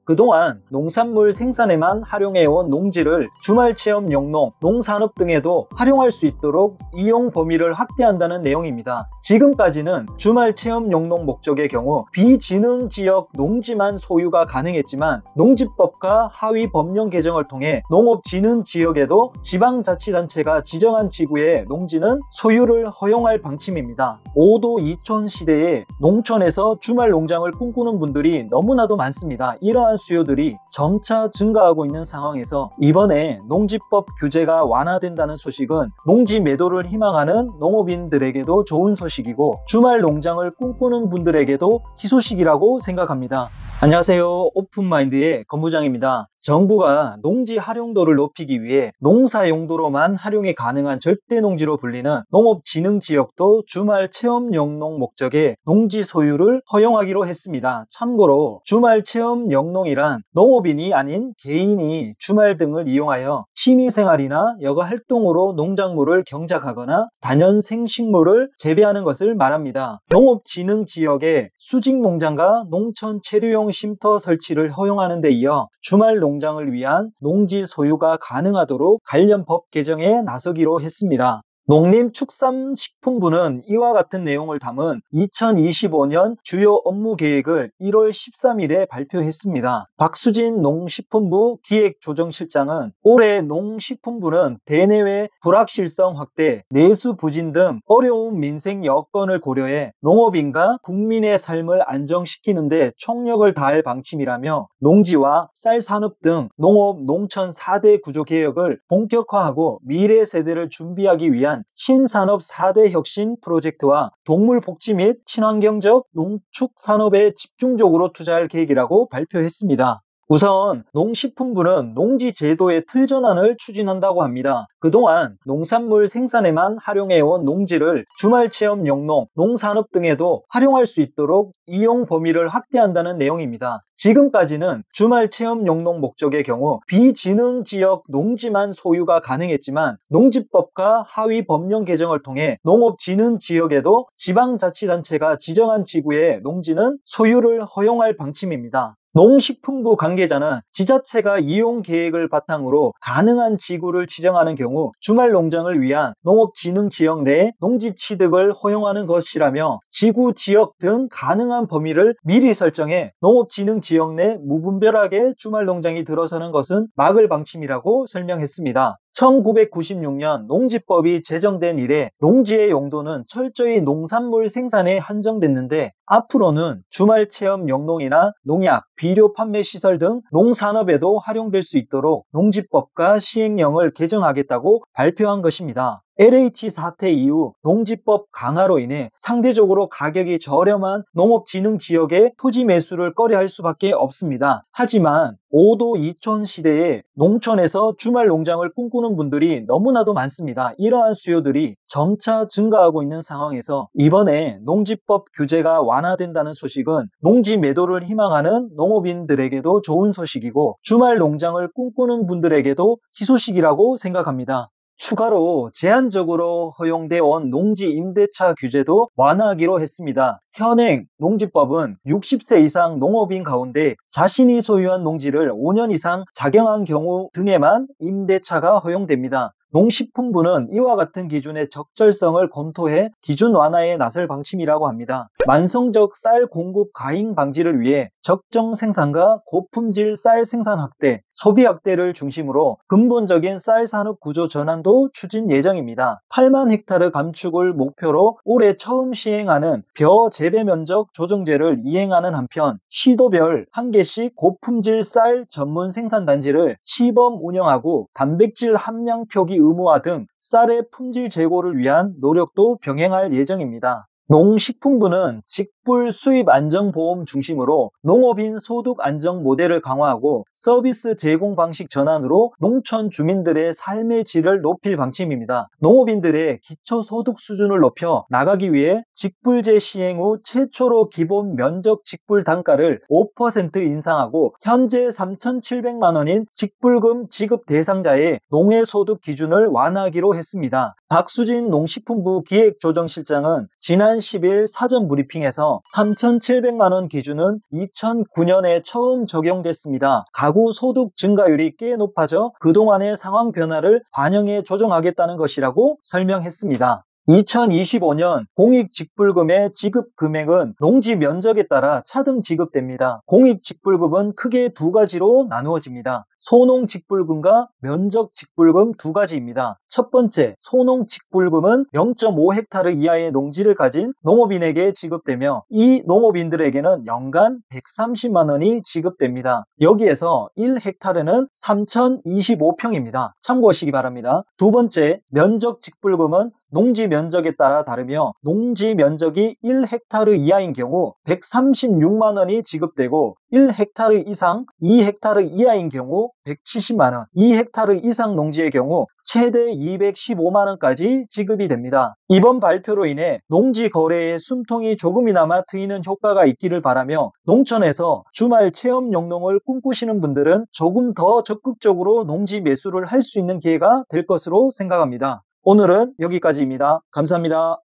그동안 농산물 생산에만 활용해온 농지를 주말체험 영농, 농산업 등에도 활용할 수 있도록 이용 범위를 확대한다는 내용입니다. 지금까지는 주말체험 영농 목적의 경우 비진흥지역 농지만 소유가 가능했지만 농지법과 하위 법령 개정을 통해 농업진흥지역에도 지방자치단체가 지정한 지구의 농지는 소유를 허용할 방침입니다. 5도 2촌 시대에 농촌에서 주말 농장을 꿈꾸는 분들이 너무나도 많습니다. 이러한 수요들이 점차 증가하고 있는 상황에서 이번에 농지법 규제가 완화된다는 소식은 농지 매도를 희망하는 농업인들에게도 좋은 소식이고 주말 농장을 꿈꾸는 분들에게도 희소식이라고 생각합니다. 안녕하세요. 오픈마인드의 건부장입니다. 정부가 농지 활용도를 높이기 위해 농사 용도로만 활용이 가능한 절대농지로 불리는 농업진흥지역도 주말 체험 영농 목적의 농지 소유를 허용하기로 했습니다. 참고로 주말 체험 영농이란 농업인이 아닌 개인이 주말 등을 이용하여 취미생활이나 여가활동으로 농작물을 경작하거나 다년생식물을 재배하는 것을 말합니다. 농업진흥지역에 수직농장과 농촌 체류용 쉼터 설치를 허용하는 데 이어 주말 농장을 위한 농지 소유가 가능하도록 관련 법 개정에 나서기로 했습니다. 농림축산식품부는 이와 같은 내용을 담은 2025년 주요 업무 계획을 1월 13일에 발표했습니다. 박수진 농식품부 기획조정실장은 올해 농식품부는 대내외 불확실성 확대, 내수 부진 등 어려운 민생 여건을 고려해 농업인과 국민의 삶을 안정시키는 데 총력을 다할 방침이라며 농지와 쌀산업 등 농업, 농촌 4대 구조 개혁을 본격화하고 미래 세대를 준비하기 위한 신산업 4대 혁신 프로젝트와 동물복지 및 친환경적 농축산업에 집중적으로 투자할 계획이라고 발표했습니다. 우선 농식품부는 농지제도의 틀 전환을 추진한다고 합니다. 그동안 농산물 생산에만 활용해온 농지를 주말체험 영농, 농산업 등에도 활용할 수 있도록 이용 범위를 확대한다는 내용입니다. 지금까지는 주말체험 영농 목적의 경우 비진흥지역 농지만 소유가 가능했지만 농지법과 하위 법령 개정을 통해 농업진흥지역에도 지방자치단체가 지정한 지구의 농지는 소유를 허용할 방침입니다. 농식품부 관계자는 지자체가 이용 계획을 바탕으로 가능한 지구를 지정하는 경우 주말 농장을 위한 농업진흥지역 내 농지 취득을 허용하는 것이라며 지구 지역 등 가능한 범위를 미리 설정해 농업진흥지역 내 무분별하게 주말 농장이 들어서는 것은 막을 방침이라고 설명했습니다. 1996년 농지법이 제정된 이래 농지의 용도는 철저히 농산물 생산에 한정됐는데 앞으로는 주말 체험 영농이나 농약, 비료 판매 시설 등 농산업에도 활용될 수 있도록 농지법과 시행령을 개정하겠다고 발표한 것입니다. LH 사태 이후 농지법 강화로 인해 상대적으로 가격이 저렴한 농업진흥지역의 토지 매수를 꺼려할 수밖에 없습니다. 하지만 5도 2촌 시대에 농촌에서 주말 농장을 꿈꾸는 분들이 너무나도 많습니다. 이러한 수요들이 점차 증가하고 있는 상황에서 이번에 농지법 규제가 완화된다는 소식은 농지 매도를 희망하는 농업인들에게도 좋은 소식이고 주말 농장을 꿈꾸는 분들에게도 희소식이라고 생각합니다. 추가로 제한적으로 허용되어 온 농지 임대차 규제도 완화하기로 했습니다. 현행 농지법은 60세 이상 농업인 가운데 자신이 소유한 농지를 5년 이상 작용한 경우 등에만 임대차가 허용됩니다. 농식품부는 이와 같은 기준의 적절성을 검토해 기준 완화에 나설 방침이라고 합니다. 만성적 쌀 공급 과잉 방지를 위해 적정 생산과 고품질 쌀 생산 확대, 소비 확대를 중심으로 근본적인 쌀 산업 구조 전환도 추진 예정입니다. 8만 헥타르 감축을 목표로 올해 처음 시행하는 벼 재배 면적 조정제를 이행하는 한편 시도별 1개씩 고품질 쌀 전문 생산단지를 시범 운영하고 단백질 함량 표기 의무화 등 쌀의 품질 제고를 위한 노력도 병행할 예정입니다. 농식품부는 직불 수입 안정보험 중심으로 농업인 소득 안정 모델을 강화하고 서비스 제공 방식 전환으로 농촌 주민들의 삶의 질을 높일 방침입니다. 농업인들의 기초소득 수준을 높여 나가기 위해 직불제 시행 후 최초로 기본 면적 직불 단가를 5% 인상하고 현재 3,700만 원인 직불금 지급 대상자의 농해소득 기준을 완화하기로 했습니다. 박수진 농식품부 기획조정실장은 지난 10일 사전 브리핑에서 높아지며 3,700만 원 기준은 2009년에 처음 적용됐습니다. 가구 소득 증가율이 꽤 높아져 그동안의 상황 변화를 반영해 조정하겠다는 것이라고 설명했습니다. 2025년 공익직불금의 지급 금액은 농지 면적에 따라 차등 지급됩니다. 공익직불금은 크게 두 가지로 나누어집니다. 소농직불금과 면적직불금 두 가지입니다. 첫 번째, 소농직불금은 0.5헥타르 이하의 농지를 가진 농업인에게 지급되며 이 농업인들에게는 연간 130만 원이 지급됩니다. 여기에서 1헥타르는 3,025평입니다. 참고하시기 바랍니다. 두 번째, 면적직불금은 농지 면적에 따라 다르며 농지 면적이 1헥타르 이하인 경우 136만 원이 지급되고 1헥타르 이상 2헥타르 이하인 경우 170만 원, 2헥타르 이상 농지의 경우 최대 215만 원까지 지급이 됩니다. 이번 발표로 인해 농지 거래에 숨통이 조금이나마 트이는 효과가 있기를 바라며 농촌에서 주말 체험 영농을 꿈꾸시는 분들은 조금 더 적극적으로 농지 매수를 할 수 있는 기회가 될 것으로 생각합니다. 오늘은 여기까지입니다. 감사합니다.